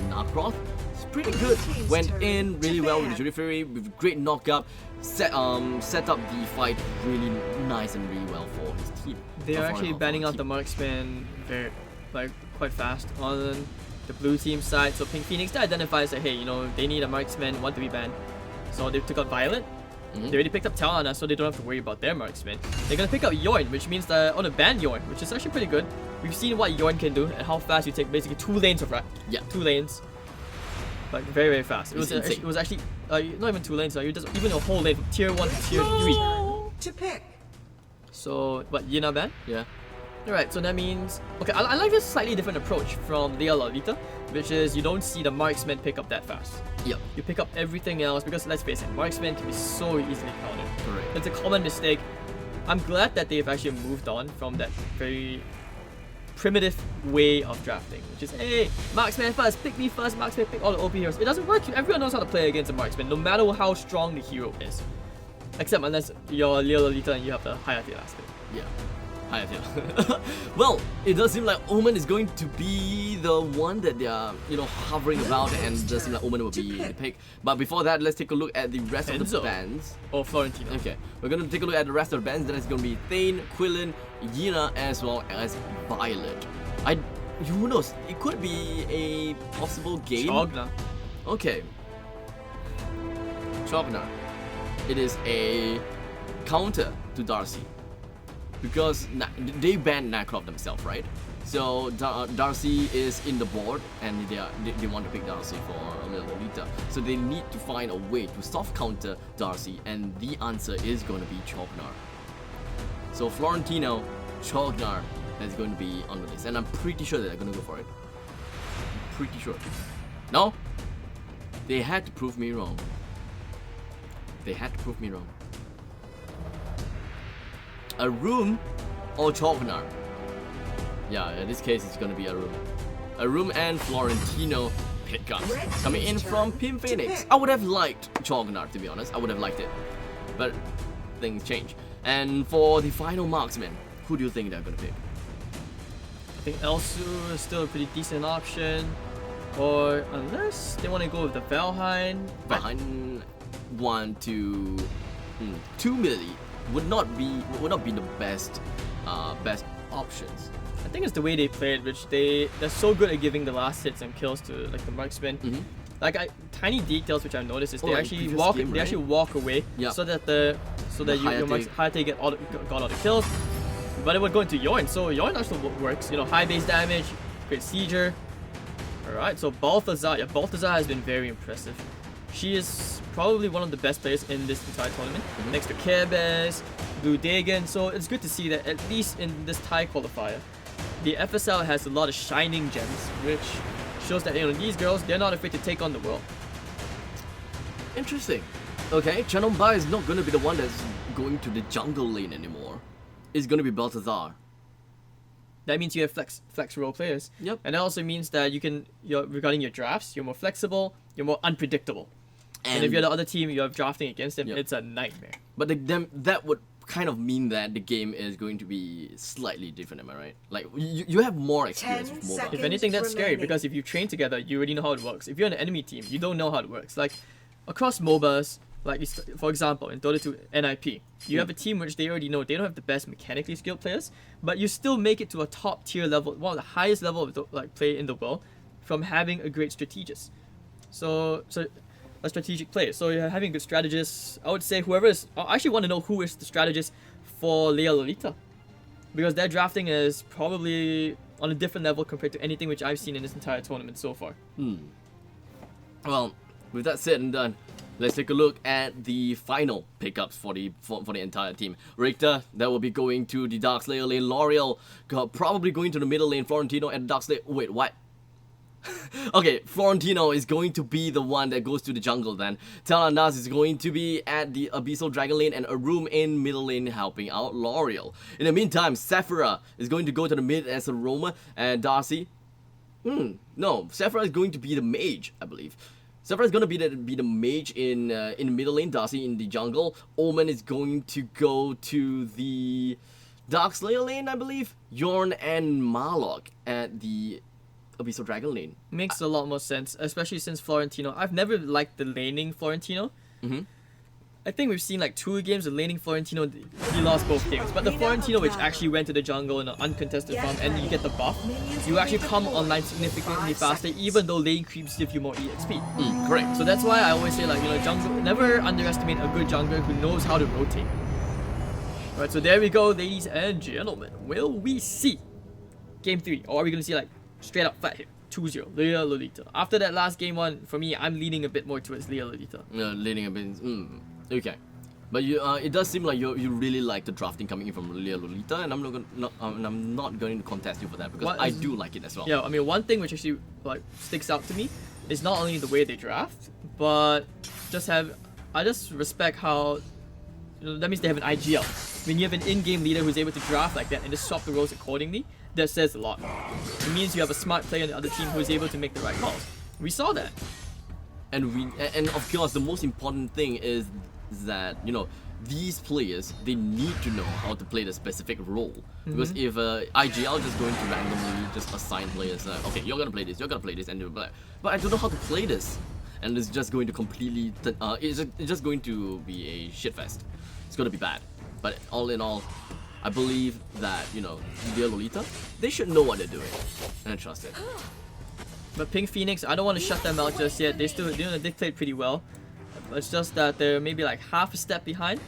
Nakroth. It's pretty good. Went in really well with the Judy Fury with great knockup. Set up the fight really nice and really well for his team. They are actually banning out the marksman quite fast on the blue team side. So Pink Phoenix identifies that hey, they need a marksman, want to be banned. So they took out Violet. They already picked up Talana, so they don't have to worry about their marksman. They're gonna pick up Yorn, which means that ban Yorn, which is actually pretty good. We've seen what Yorn can do and how fast you take basically 2 lanes of rat. Yeah, 2 lanes. Like very, very fast. It was actually not even 2 lanes, even a whole lane from tier 1 to tier 3. To pick. So what, Yina ban? Yeah. Alright, so that means... Okay, I like this slightly different approach from Leah, Lolita, which is you don't see the marksman pick up that fast. Yep. You pick up everything else because let's face it, marksman can be so easily countered. Correct. It's a common mistake. I'm glad that they've actually moved on from that very primitive way of drafting, which is, hey, marksman first, pick me first, marksman pick all the OP heroes. It doesn't work. Everyone knows how to play against a marksman, no matter how strong the hero is. Except unless you're Leah, Lolita and you have the Hayate last bit. Yeah. Well, it does seem like Omen is going to be the one that they are, hovering about, and it does seem like Omen will be the pick. But before that, let's take a look at the rest of the bands. Or Florentino. Okay, we're going to take a look at the rest of the bands. That is going to be Thane, Quillen, Yina, as well as Violet. Who knows? It could be a possible game. Chogna. Okay. Chogna. It is a counter to Darcy. Because they banned Nakroth themselves, right? So Darcy is in the board, and they want to pick Darcy for Lolita. So they need to find a way to soft counter Darcy, and the answer is going to be Chognar. So Florentino, Chognar is going to be on the list, and I'm pretty sure that they're going to go for it. I'm pretty sure. No, they had to prove me wrong. They had to prove me wrong. A room or Chognar? Yeah, in this case, it's gonna be a room and Florentino pickups coming in from Pim Phoenix. I would have liked Juggernaut, to be honest. I would have liked it, but things change. And for the final marksman, who do you think they're gonna pick? I think Elsu is still a pretty decent option. Or unless they want to go with the Valheim. Behind 1 to 2 milli would not be the best options. I think it's the way they play it, which they're so good at giving the last hits and kills to like the marksman. Like tiny details which I've noticed is they like actually previous walk game, they right? actually walk away so that your Hayate got all the kills. But it would go into Yorn, so Yorn actually works. You know, high base damage, great seizure. Alright, so Balthazar. Yeah, Balthazar has been very impressive. She is probably one of the best players in this entire tournament. Next to Kerbez, Blue Dagon. So it's good to see that at least in this Thai qualifier, the FSL has a lot of shining gems, which shows that, you know, these girls, they're not afraid to take on the world. Interesting. Okay, Chanomba is not going to be the one that's going to the jungle lane anymore. It's going to be Balthazar. That means you have flex role players. Yep. And that also means that regarding your drafts, you're more flexible, you're more unpredictable. And if you're the other team, you're drafting against them, it's a nightmare. But that would kind of mean that the game is going to be slightly different, am I right? Like, you have more experience with mobile. If anything, that's scary, because if you train together, you already know how it works. If you're on an enemy team, you don't know how it works. Like, across MOBAs, like, for example, in Dota 2 NIP, you have a team which they already know they don't have the best mechanically skilled players, but you still make it to a top tier level, one of the highest level of play in the world, from having a great strategist. So a strategic player. So you're having good strategists. I would say I actually want to know who is the strategist for Leah Lolita, because their drafting is probably on a different level compared to anything which I've seen in this entire tournament so far. Well, with that said and done, let's take a look at the final pickups for the entire team. Richter, that will be going to the Darkslayer lane. L'Oreal, probably going to the middle lane. Florentino and Darkslayer. Wait, what? Okay, Florentino is going to be the one that goes to the jungle then. Talandas is going to be at the Abyssal Dragon lane, and Arum in middle lane helping out L'Oreal. In the meantime, Sephira is going to go to the mid as a roamer, and Darcy... no, Sephira is going to be the mage, I believe. Sephira is going to be the mage in the middle lane, Darcy in the jungle. Omen is going to go to the Darkslayer lane, I believe. Yorn and Marlock at the Abyssal Dragon lane. Makes a lot more sense, especially since Florentino. I've never liked the laning Florentino. I think we've seen like 2 games of laning Florentino. He lost both games, but the Florentino which actually went to the jungle in an uncontested farm and you get the buff, you actually come online significantly faster, even though lane creeps give you more EXP. Correct. So that's why I always say, like, you know, jungle, never underestimate a good jungler who knows how to rotate. Alright, so there we go, ladies and gentlemen. Will we see game 3, or are we gonna see like straight up flat hit 2-0 Leah Lolita? After that last game 1, for me, I'm leaning a bit more towards Leah Lolita. Leaning a bit. Okay, but it does seem like you really like the drafting coming in from Leah Lolita, and I'm not going to contest you for that, because I do like it as well. Yeah, I mean, one thing which actually like sticks out to me is not only the way they draft, but I just respect how, you know, that means they have an IGL. When you have an in-game leader who's able to draft like that and just swap the roles accordingly, that says a lot. It means you have a smart player on the other team who is able to make the right calls. We saw that. And of course, the most important thing is that, you know, these players, they need to know how to play the specific role. Because if IGL just going to randomly just assign players, okay, you're gonna play this, and you're like, but I don't know how to play this, and it's just going to completely, it's just going to be a shitfest. It's gonna be bad. But all in all, I believe that, you know, Leah Lolita, they should know what they're doing, and I trust it. But Pink Phoenix, I don't want to shut them out just yet. They played pretty well. It's just that they're maybe like half a step behind.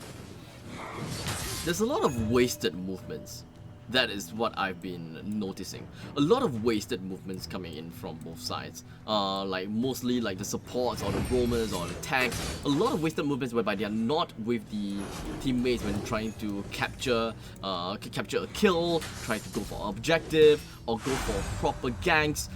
There's a lot of wasted movements. That is what I've been noticing. A lot of wasted movements coming in from both sides. Like mostly like the supports or the roamers or the tanks. A lot of wasted movements whereby they are not with the teammates when trying to capture a kill, trying to go for objective or go for proper ganks.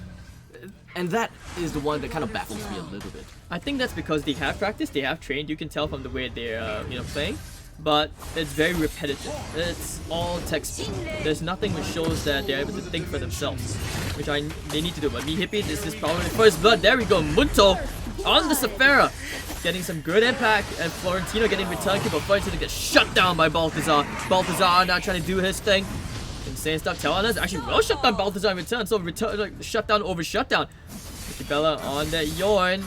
And that is the one that kind of baffles me a little bit. I think that's because they have practiced, they have trained. You can tell from the way they're playing. but it's very repetitive. It's all text. There's nothing which shows that they're able to think for themselves, which they need to do. But me Hippie, this is probably first blood. There we go, Munto on the Sephira, getting some good impact, and Florentino getting return kick, but Florentino gets shut down by Balthazar. Balthazar now trying to do his thing. Insane stuff. Telling us actually well shut down Balthazar in return. So return like shutdown over shutdown. Bella on that Yorn.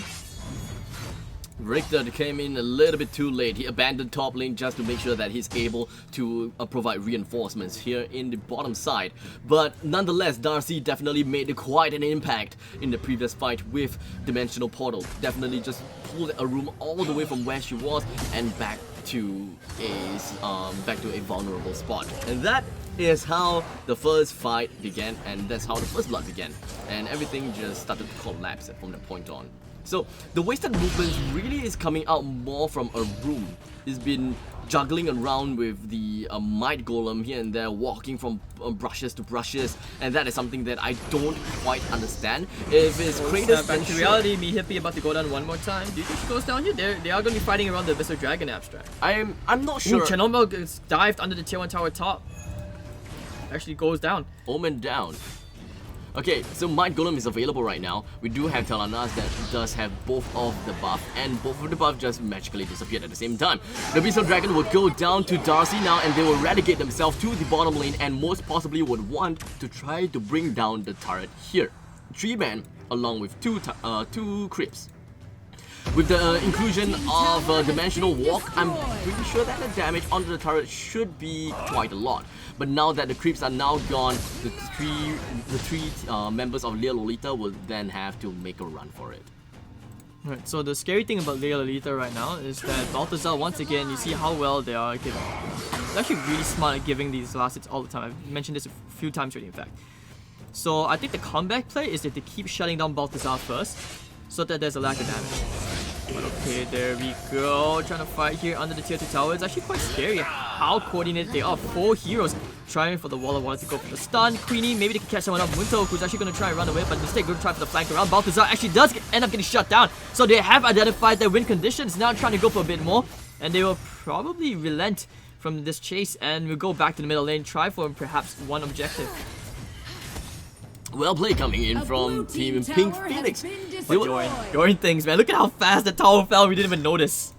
Richter came in a little bit too late. He abandoned top lane just to make sure that he's able to provide reinforcements here in the bottom side. But nonetheless, Darcy definitely made quite an impact in the previous fight with Dimensional Portal. Definitely just pulled a room all the way from where she was and back to a vulnerable spot. And that is how the first fight began, and that's how the first blood began. And everything just started to collapse from that point on. So the wasted movements really is coming out more from a room. He's been juggling around with the Might Golem here and there, walking from brushes to brushes, and that is something that I don't quite understand. If it's Kratos, back to reality, me Hippie about to go down one more time. Do you think she goes down here? They are going to be fighting around the Abyssal Dragon abstract. I'm not sure. Ooh, Chernobyl gets dived under the tier 1 tower top. Actually goes down. Omen down. Okay, so Might Golem is available right now. We do have Talanas that does have both of the buff, and both of the buff just magically disappeared at the same time. The Abyssal Dragon would go down to Darcy now, and they will relegate themselves to the bottom lane, and most possibly would want to try to bring down the turret here. 3-man along with two creeps. With the inclusion of Dimensional Walk, I'm pretty sure that the damage onto the turret should be quite a lot. But now that the creeps are now gone, the three members of Leah Lolita will then have to make a run for it. Right, so the scary thing about Leah Lolita right now is that Balthazar, once again, you see how well they are giving. They're actually really smart at giving these last hits all the time. I've mentioned this a few times already, in fact. So I think the comeback play is that they keep shutting down Balthazar first, so that there's a lack of damage. But okay, there we go. Trying to fight here under the tier 2 tower. It's actually quite scary how coordinated they are. 4 heroes trying for the wall of water to go for the stun. Queenie, maybe they can catch someone up. Munto, who's actually going to try and run away, but instead going to try for the flank around. Balthazar actually does end up getting shut down. So they have identified their win conditions. Now trying to go for a bit more. And they will probably relent from this chase and will go back to the middle lane. Try for perhaps one objective. Well played coming in from Team Pink Phoenix. Yorn things, man. Look at how fast the tower fell. We didn't even notice.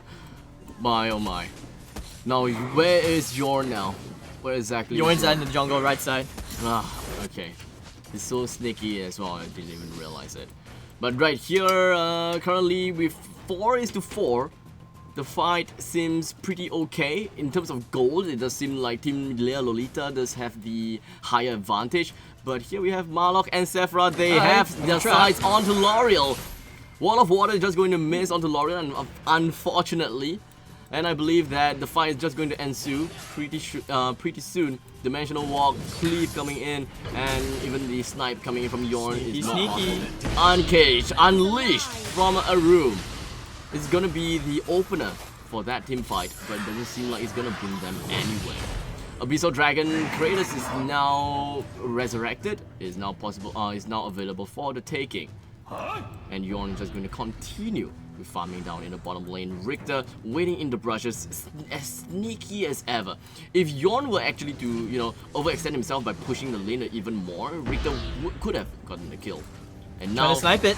My oh my. Now, where is Yorn now? Where exactly? Yorn's in the jungle, right side. Ah, okay. He's so sneaky as well. I didn't even realize it. But right here, currently with 4:4, the fight seems pretty okay. In terms of gold, it does seem like Team Leah Lolita does have the higher advantage. But here we have Marlock and Sephira. They have their sights onto L'Oreal. Wall of Water is just going to miss onto L'Oreal, unfortunately. And I believe that the fight is just going to ensue pretty soon. Dimensional Walk, Cleave coming in, and even the snipe coming in from Yorn is not sneaky. Uncaged, unleashed from a room. It's gonna be the opener for that team fight, but it doesn't seem like it's gonna bring them anywhere. Abyssal Dragon Kratos is now resurrected, is now available for the taking. And Yorn is just going to continue with farming down in the bottom lane. Richter waiting in the brushes, as sneaky as ever. If Yorn were actually to, overextend himself by pushing the laner even more, Richter could have gotten the kill. And now Trying to snipe it.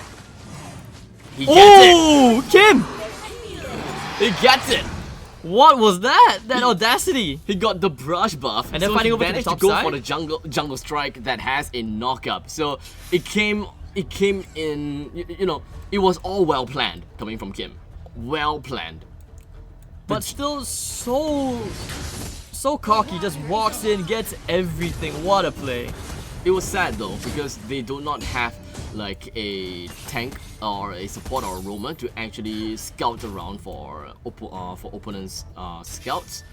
He gets it! Kim! He gets it! What was that? That audacity! He got the brush buff, and then so fighting he over to the managed top to go side? for the jungle strike that has a knock-up. So it came in, it was all well planned coming from Kim. Well planned. But still so cocky, just walks in, gets everything. What a play. It was sad though, because they do not have like a tank or a support or a roamer to actually scout around for opponents' scouts.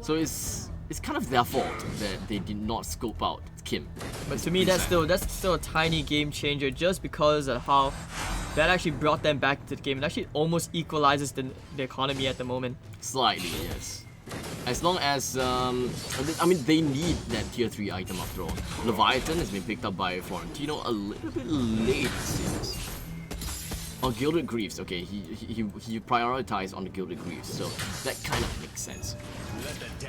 So it's kind of their fault that they did not scope out Kim. But to me, that's still a tiny game changer, just because of how that actually brought them back to the game. It actually almost equalizes the economy at the moment. Slightly, yes. As long as, they need that tier 3 item after all. Leviathan has been picked up by Florentino a little bit late, it seems. Oh, Gilded Greaves. Okay, he prioritized on the Gilded Greaves, so that kind of makes sense.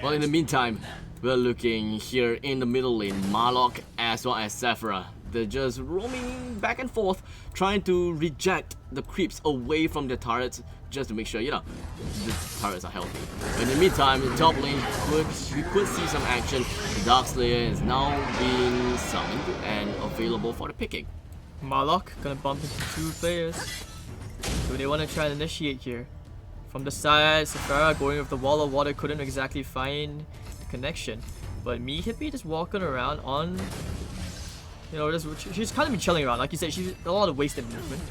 Well, in the meantime, we're looking here in the middle lane, Marlock as well as Sephora. They're just roaming back and forth, trying to reject the creeps away from their turrets, just to make sure, you know, the turrets are healthy. In the meantime, in top lane, we could see some action. The Dark Slayer is now being summoned and available for the picking. Marlock gonna bump into 2 players. So they want to try and initiate here. From the side, Sephora going with the wall of water couldn't exactly find the connection. But me Hippie just walking around on, you know, she's kind of been chilling around. Like you said, she's a lot of wasted movement.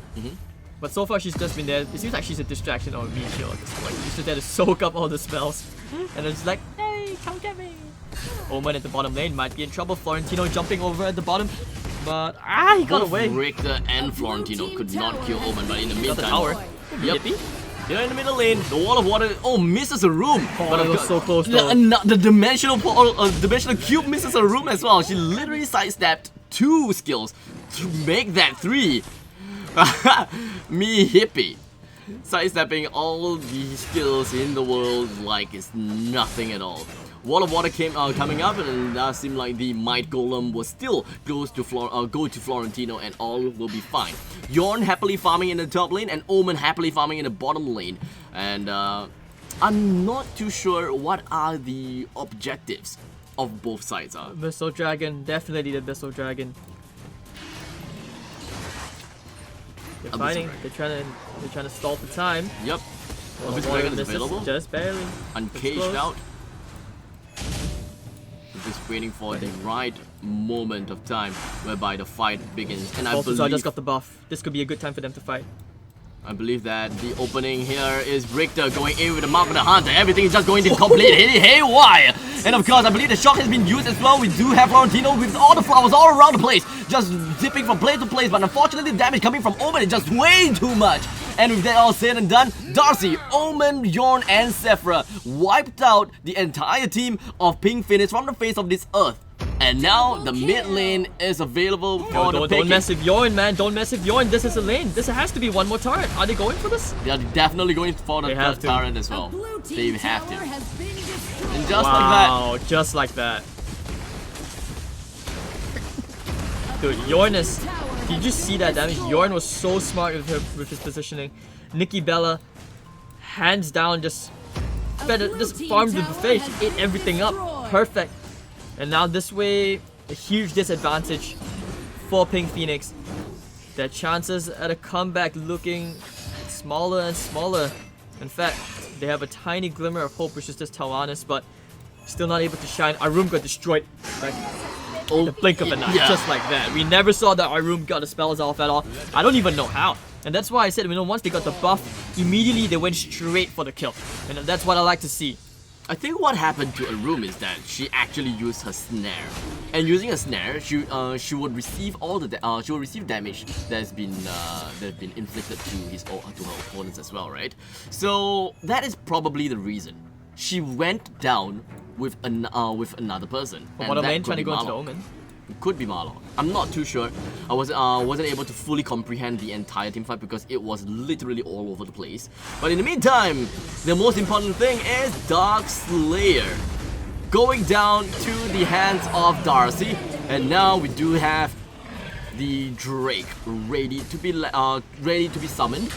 But so far she's just been there. It seems like she's a distraction or me chill at this point. She's just there to soak up all the spells. And it's like, hey, come get me. Omen at the bottom lane might be in trouble. Florentino jumping over at the bottom. But he got away. Richter and Florentino could not kill Omen, but in the Got meantime, the tower. Yep. Hippie? They're in the middle lane. The wall of water. Oh, misses a room. Oh, it was so close though. The dimensional dimensional cube misses a room as well. She literally sidestepped 2 skills to make that 3. Me Hippie, sidestepping all the skills in the world like it's nothing at all. Wall of water coming up, and that seemed like the Might Golem was still go to Florentino, and all will be fine. Yorn happily farming in the top lane, and Omen happily farming in the bottom lane. And I'm not too sure what are the objectives of both sides are. Abyssal Dragon, definitely the Abyssal Dragon. They're fighting. They're trying to stall for time. Yep. Abyssal Dragon is available. Just barely. Uncaged out. Just waiting for the right moment of time whereby the fight begins. And I believe just got the buff. This could be a good time for them to fight. I believe that the opening here is Richter going in with the Mark of the Hunter. Everything is just going to complete haywire. And of course, I believe the shock has been used as well. We do have Florentino with all the flowers all around the place, just zipping from place to place. But unfortunately, the damage coming from Omen is just way too much. And with that all said and done, Darcy, Omen, Yorn, and Sephora wiped out the entire team of Pink Phoenix from the face of this earth. And now the mid lane is available for the picking. Don't mess with Yorn, man. Don't mess with Yorn. This is a lane. This has to be one more turret. Are they going for this? They are definitely going for the third turret as well. They have to. And just like that. Wow, just like that. Dude, Yorn is... Did you see that damage? Yorn was so smart with his positioning. Nikki Bella, hands down, just farmed the buffet. She ate everything up. Perfect. And now this way, a huge disadvantage for Pink Phoenix. Their chances at a comeback looking smaller and smaller. In fact, they have a tiny glimmer of hope, which is just Tawanis, but still not able to shine. Our room got destroyed like the blink of an eye, just like that. We never saw that our room got the spells off at all. I don't even know how. And that's why I said, you know, once they got the buff, immediately they went straight for the kill. And that's what I like to see. I think what happened to Arum is that she actually used her snare, and using a snare, she would receive all the she will receive damage that's been inflicted to her opponents as well, right? So that is probably the reason she went down with another person. Bottom lane trying to go into the Omen. It could be Marlock. I'm not too sure. I wasn't able to fully comprehend the entire team fight because it was literally all over the place. But in the meantime, the most important thing is Dark Slayer going down to the hands of Darcy, and now we do have the Drake ready to be summoned.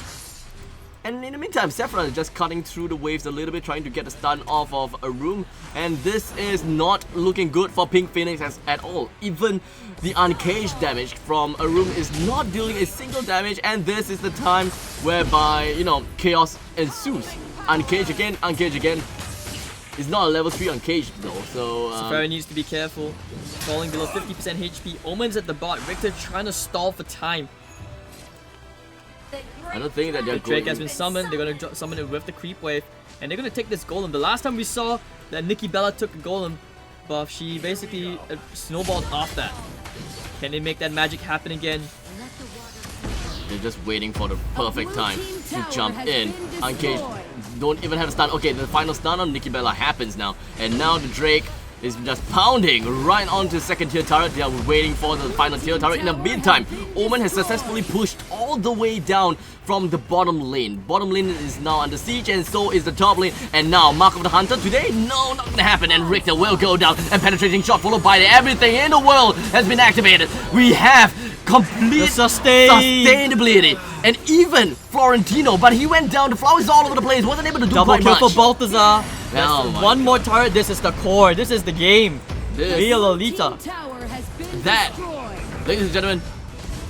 And in the meantime, Sephora is just cutting through the waves a little bit, trying to get a stun off of Arum. And this is not looking good for Pink Phoenix at all. Even the uncaged damage from Arum is not dealing a single damage. And this is the time whereby, you know, chaos ensues. Uncaged again, uncaged again. It's not a level 3 uncaged though, so... Sephora needs to be careful. Falling below 50% HP. Omen's at the bot. Richter trying to stall for time. I don't think that they're Drake has been summoned. They're gonna summon it with the creep wave, and they're gonna take this golem. The last time we saw that Nikki Bella took a golem buff, she basically snowballed off that. Can they make that magic happen again? They're just waiting for the perfect time to jump in. Uncaged don't even have a stun. Okay, the final stun on Nikki Bella happens now, and now the Drake is just pounding right onto second tier turret. They are waiting for the final tier turret. In the meantime, Omen has successfully pushed all the way down from the bottom lane. Bottom lane is now under siege, and so is the top lane. And now, Mark of the Hunter today? No, not gonna happen. And Richter will go down. And penetrating shot followed by everything in the world has been activated. We have complete sustainability. And even Florentino, but he went down. The flowers all over the place. Wasn't able to do Double quite kill much. for Balthazar. Oh my One more turret. This is the core. This is the game. Leah Lolita. That, ladies and gentlemen,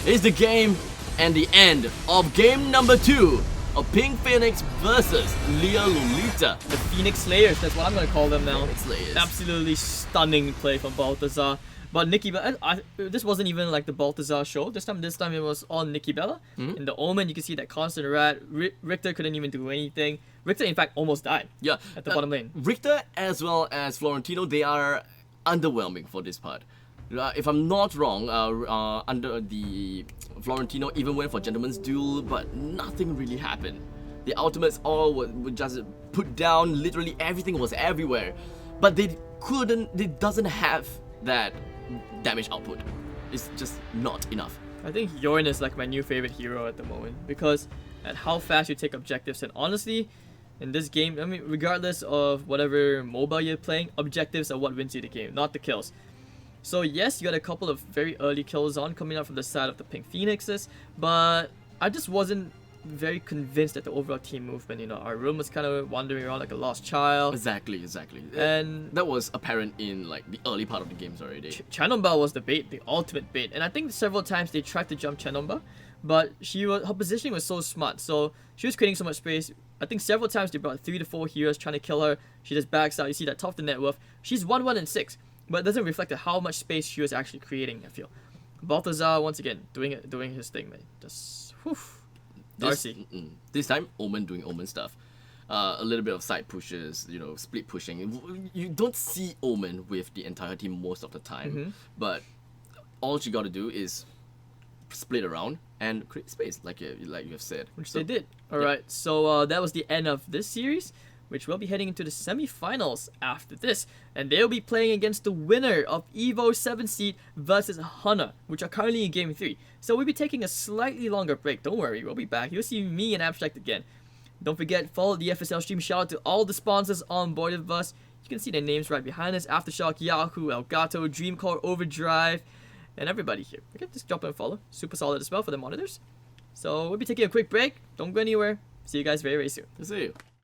is the game and the end of game number 2 of Pink Phoenix versus Leah Lolita. The Phoenix Slayers. That's what I'm gonna call them now. Slayers. Absolutely stunning play from Balthazar. But Nikki Bella, this wasn't even like the Balthazar show. This time it was all Nikki Bella. In the Omen, you can see that constant rat. Richter couldn't even do anything. Richter, in fact, almost died. Yeah, at the bottom lane. Richter as well as Florentino, they are underwhelming for this part. If I'm not wrong, under the Florentino even went for Gentleman's Duel, but nothing really happened. The ultimates all were just put down. Literally everything was everywhere, but they doesn't have that damage output. It's just not enough. I think Yorn is like my new favorite hero at the moment because at how fast you take objectives, and honestly, in this game, I mean, regardless of whatever mobile you're playing, objectives are what wins you the game, not the kills. So yes, you got a couple of very early kills on coming out from the side of the Pink Phoenixes, but I just wasn't very convinced at the overall team movement. You know, our room was kind of wandering around like a lost child. Exactly. And that was apparent in like the early part of the games already. Chanomba was the bait, the ultimate bait, and I think several times they tried to jump Chanomba, but her positioning was so smart, so she was creating so much space. I think several times they brought 3 to 4 heroes trying to kill her. She just backs out. You see that top of the net worth. She's 1-1 and 6, but it doesn't reflect how much space she was actually creating, I feel. Balthazar once again doing his thing, man. Just whew. Darcy. This time, Omen doing Omen stuff. A little bit of side pushes, you know, split pushing. You don't see Omen with the entire team most of the time, but all you got to do is split around and create space, like you have said. Which they did. Alright, so that was the end of this series, which will be heading into the semi-finals after this. And they'll be playing against the winner of EVO 7 seed versus Hunter, which are currently in Game 3. So we'll be taking a slightly longer break. Don't worry, we'll be back. You'll see me and Abstract again. Don't forget, follow the FSL stream. Shout out to all the sponsors on board with us. You can see their names right behind us. Aftershock, Yahoo, Elgato, Dreamcore, Overdrive, and everybody here. Okay, just drop in and follow. Super solid as well for the monitors. So we'll be taking a quick break. Don't go anywhere. See you guys very, very soon. See you.